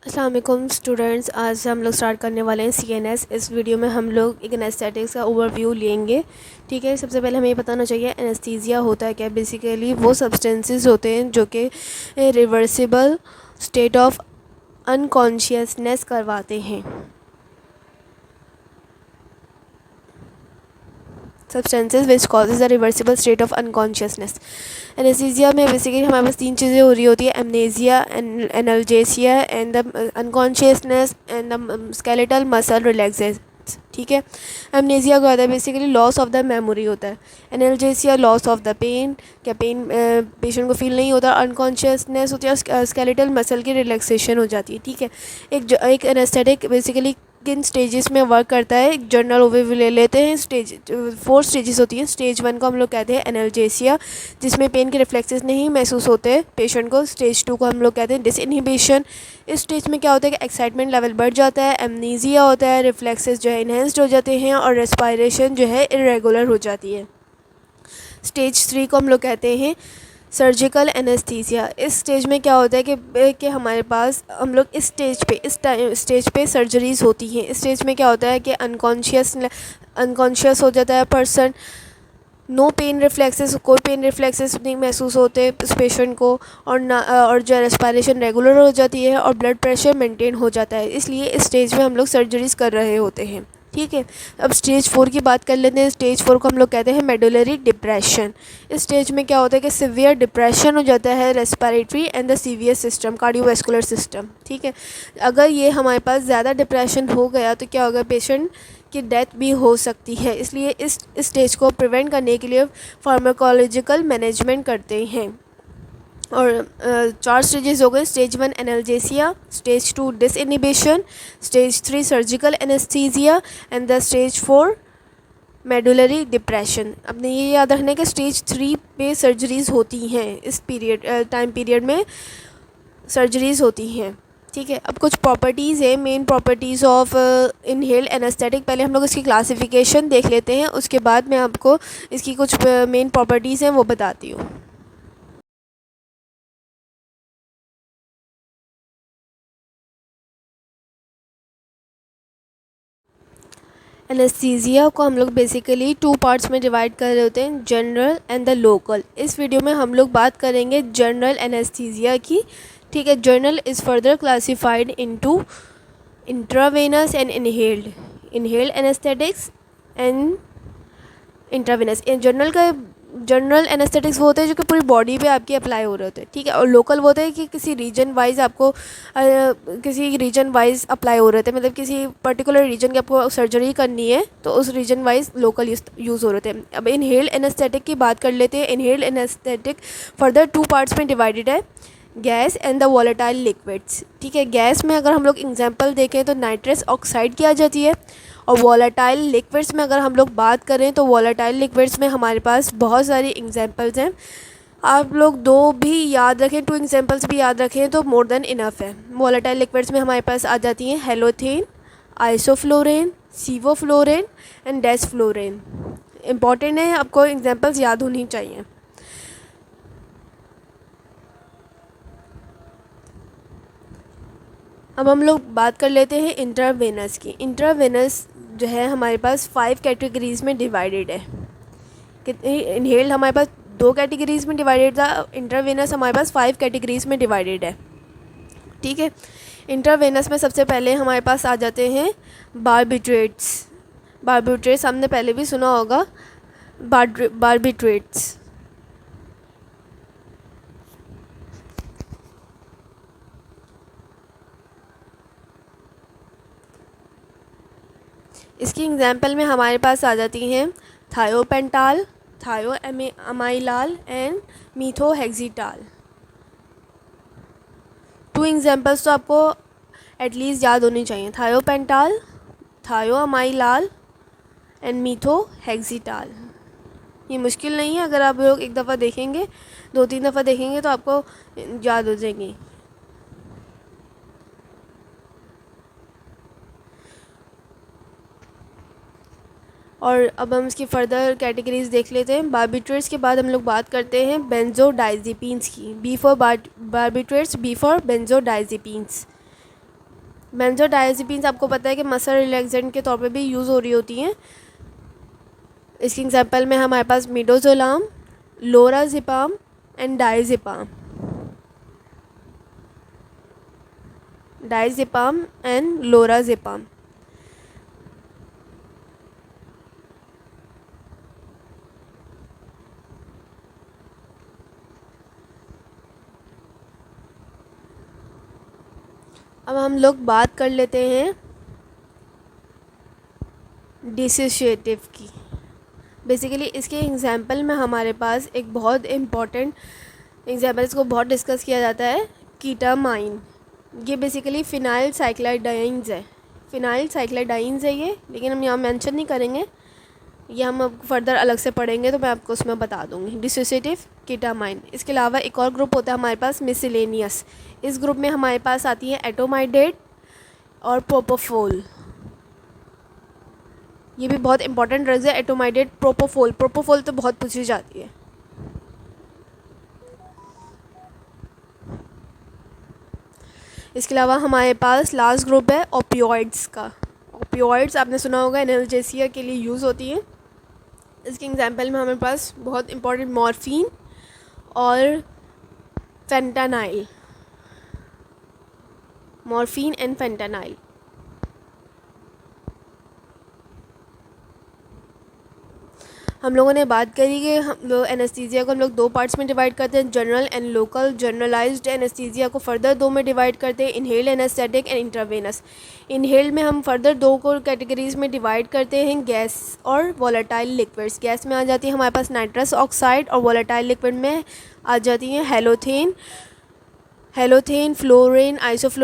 अस्सलाम वालेकुम स्टूडेंट्स। आज हम लोग स्टार्ट करने वाले हैं सीएनएस। इस वीडियो में हम लोग एक एनेस्थेटिक्स का ओवरव्यू लेंगे। ठीक है, सबसे पहले हमें ये बताना चाहिए एनेस्थीसिया होता है क्या। बेसिकली वो सब्सटेंसेस होते हैं जो कि रिवर्सिबल स्टेट ऑफ अनकॉन्शियसनेस करवाते हैं। Substances which causes a reversible state of unconsciousness. Anaesthesia में बेसिकली हमारे पास तीन चीज़ें हो रही होती है, amnesia, analgesia and the unconsciousness and the skeletal muscle relaxes. ठीक है, एमनेसिया का होता है basically loss of the memory होता है। Analgesia loss of the pain, क्या पेन पेशेंट को फील नहीं होता। अनकॉन्शियसनेस होती है, स्केलेटल मसल की रिलैक्सेशन हो जाती है। ठीक है, एक एनेस्थेटिक बेसिकली किन स्टेजेस में वर्क करता है, एक जनरल ओवरव्यू ले लेते हैं। 4 स्टेजेस होती हैं। स्टेज 1 को हम लोग कहते हैं एनाल्जेसिया, जिसमें पेन के रिफ्लेक्सेस नहीं महसूस होते पेशेंट को। स्टेज 2 को हम लोग कहते हैं डिसइनहिबिशन। इस स्टेज में क्या होता है कि एक्साइटमेंट लेवल बढ़ जाता है, एमनीजिया होता है, रिफ्लेक्सेस जो है इन्हेंस्ड हो जाते हैं और रेस्पायरेशन जो है इरेगुलर हो जाती है। स्टेज 3 को हम लोग कहते हैं सर्जिकल एनेस्थीसिया। इस स्टेज में क्या होता है कि हमारे पास हम लोग इस स्टेज पे सर्जरीज होती हैं। इस स्टेज में क्या होता है कि अनकॉन्शियस हो जाता है पर्सन। नो पेन रिफ्लेक्सेस, कोई पेन रिफ्लेक्सेस नहीं महसूस होते इस पेशेंट को, और जो रेस्पायरेशन रेगुलर हो जाती है और ब्लड प्रेशर मेंटेन हो जाता है। इसलिए इस स्टेज में हम लोग सर्जरीज कर रहे होते हैं। ठीक है, अब स्टेज 4 की बात कर लेते हैं। स्टेज 4 को हम लोग कहते हैं मेडुलरी डिप्रेशन। इस स्टेज में क्या होता है कि सिवियर डिप्रेशन हो जाता है respiratory and the severe system, cardiovascular system. ठीक है, अगर ये हमारे पास ज़्यादा डिप्रेशन हो गया तो क्या होगा, पेशेंट की डेथ भी हो सकती है। इसलिए इस स्टेज को प्रिवेंट करने के लिए फार्माकोलॉजिकल मैनेजमेंट करते हैं। और 4 स्टेजेस हो गए। Stage 1 analgesia, stage 2 disinhibition, stage 3 surgical anaesthesia and the stage 4 medullary depression. अपने ये याद रखना कि स्टेज 3 पे सर्जरीज़ होती हैं। इस टाइम पीरियड में सर्जरीज़ होती हैं। ठीक है, अब कुछ प्रॉपर्टीज़ है, main properties of inhaled anaesthetic. पहले हम लोग इसकी क्लासिफिकेशन देख लेते हैं, उसके बाद मैं आपको इसकी कुछ मेन प्रॉपर्टीज़ हैं वो बताती हूँ। एनेस्थीसिया को हम लोग बेसिकली 2 पार्ट्स में डिवाइड कर रहे होते हैं, जनरल एंड द लोकल। इस वीडियो में हम लोग बात करेंगे जनरल एनेस्थीसिया की। ठीक है, general is further classified into intravenous and inhaled anaesthetics and intravenous. General anaesthetics वो होते हैं जो कि पूरी बॉडी पे आपकी अप्लाई हो रहे होते हैं। ठीक है, और लोकल वो होता है कि किसी रीजन वाइज आपको किसी रीजन वाइज अप्लाई हो रहे थे, मतलब किसी पर्टिकुलर रीजन की आपको सर्जरी करनी है तो उस रीजन वाइज लोकल यूज़ हो रहे थे। अब इनहेल्ड एनेस्थेटिक की बात कर लेते हैं। इनहेल्ड एनेस्थेटिक फर्दर 2 पार्ट्स में डिवाइडेड है, gas and the volatile liquids. ठीक है, गैस में अगर हम लोग एग्जांपल देखें तो नाइट्रस ऑक्साइड की आ जाती है, और वॉलेटाइल लिक्विड्स में अगर हम लोग बात करें तो वॉलेटाइल लिक्विड्स में हमारे पास बहुत सारी एग्जांपल्स हैं। आप लोग 2 भी याद रखें, 2 एग्जांपल्स भी याद रखें तो मोर देन इनफ है। वॉलेटाइल लिक्विड्स में हमारे पास आ जाती हैं हेलोथेन, आइसोफ्लोरेन, सीवोफ्लोरेन एंड डेसफ्लोरेन। इंपॉर्टेंट है, आपको एग्जांपल्स याद होनी चाहिए। अब हम लोग बात कर लेते हैं इंट्रावेनस की। इंट्रावेनस जो है हमारे पास 5 कैटेगरीज़ में डिवाइडेड है। कितनी इनहेल्ड हमारे पास 2 कैटेगरीज़ में डिवाइडेड था, इंट्रावेनस हमारे पास 5 कैटेगरीज़ में डिवाइडेड है। ठीक है, इंट्रावेनस में सबसे पहले हमारे पास आ जाते हैं बारबिट्रेट्स। बारबिट्रेट्स हमने पहले भी सुना होगा, बारबिट्रेट्स। इसकी एग्जांपल में हमारे पास आ जाती हैं थायोपेंटाल, थायोअमाइलाल एंड मीथोहेक्सिटाल। 2 एग्जांपल्स तो आपको एटलीस्ट याद होनी चाहिए, थायोपेंटाल, थायोअमाइलाल एंड मीथोहेक्सिटाल। ये मुश्किल नहीं है, अगर आप लोग एक दफ़ा देखेंगे, 2-3 दफ़ा देखेंगे तो आपको याद हो जाएंगी। और अब हम इसकी फ़र्दर कैटेगरीज देख लेते हैं। बारबिट्रेट्स के बाद हम लोग बात करते हैं बेंजोडाइज़ेपिन्स की। B for barbiturates, B for benzodiazepines. Benzodiazepines आपको पता है कि मसल रिलैक्सेंट के तौर पे भी यूज़ हो रही होती हैं। इसके एग्जांपल में हमारे पास मिडाज़ोलाम, लोराज़ेपाम एंड डायज़ेपाम एंड लोराज़ेपाम। अब हम लोग बात कर लेते हैं डिसोशिएटिव की। बेसिकली इसके एग्जांपल में हमारे पास एक बहुत इम्पॉर्टेंट एग्जांपल, इसको बहुत डिस्कस किया जाता है, कीटामाइन। ये बेसिकली फिनाइल साइक्लाइडाइंस है ये, लेकिन हम यहाँ मेंशन नहीं करेंगे, ये हम अब फर्दर अलग से पढ़ेंगे तो मैं आपको उसमें बता दूँगी। डिसोशिएटिव कीटामाइन। इसके अलावा एक और ग्रुप होता है हमारे पास मिसलेनियस। इस ग्रुप में हमारे पास आती है एटोमाइडेट और प्रोपोफोल। ये भी बहुत इंपॉर्टेंट ड्रग्स है, एटोमाइडेट, प्रोपोफोल तो बहुत पूछी जाती है। इसके अलावा हमारे पास लास्ट ग्रुप है ओपियोइड्स का। ओपियोइड्स आपने सुना होगा, एनाल्जेसिया के लिए यूज़ होती है। इसके एग्जांपल में हमारे पास बहुत इंपॉर्टेंट मॉर्फिन और फेंटानाइल, मॉर्फिन एंड फेंटानाइल। हम लोगों ने बात करी कि हम लोग एनेस्थीसिया को हम लोग दो पार्ट्स में डिवाइड करते हैं, general and local. Generalised anaesthesia को फर्दर दो में डिवाइड करते हैं, inhaled anaesthetic and intravenous. Inhaled में हम फर्दर दो को कैटेगरीज में डिवाइड करते हैं, गैस और वोलेटाइल लिक्विड्स। गैस में आ जाती है हमारे पास नाइट्रस ऑक्साइड और वोलेटाइल लिक्विड में आ जाती हैं हेलोथेन, फ्लोरीन, आइसोफ्लोरीन